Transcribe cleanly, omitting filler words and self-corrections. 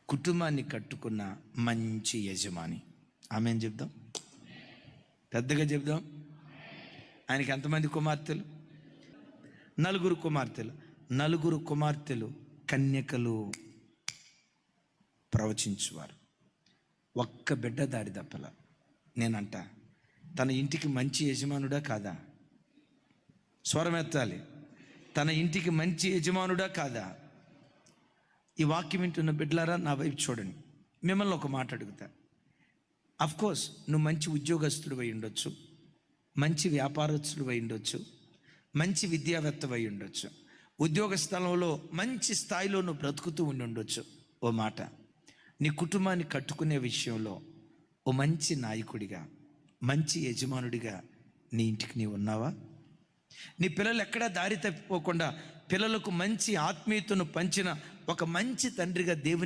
కుటుంబాన్ని కట్టుకున్న మంచి యజమాని. ఆమేన్ చెప్దాం, పెద్దగా చెప్దాం. ఆయనకి ఎంతమంది కుమార్తెలు? 4 కుమార్తెలు. 4 కుమార్తెలు కన్యకలు, ప్రవచించువారు. ఒక్క బిడ్డ దారి తప్పల. నేనంట, తన ఇంటికి మంచి యజమానుడా కాదా? స్వరం ఎత్తాలి. తన ఇంటికి మంచి యజమానుడా కాదా? ఈ వాక్యం వింటున్న బిడ్డలారా, నా వైపు చూడండి. మిమ్మల్ని ఒక మాట అడుగుతా. అఫ్కోర్స్ నువ్వు మంచి ఉద్యోగస్తుడు అయి ఉండొచ్చు, మంచి వ్యాపారస్తుడు అయి ఉండొచ్చు, మంచి విద్యావేత్త అయి ఉండొచ్చు, ఉద్యోగ స్థలంలో మంచి స్థాయిలో నువ్వు బ్రతుకుతూ ఉండి ఉండొచ్చు. ఓ మాట, నీ కుటుంబాన్ని కట్టుకునే విషయంలో ఓ మంచి నాయకుడిగా, మంచి యజమానుడిగా నీ ఇంటికి నీవు ఉన్నావా? నీ పిల్లలు ఎక్కడా దారి తప్పిపోకుండా పిల్లలకు మంచి ఆత్మీయతను పంచిన ఒక మంచి తండ్రిగా దేవుని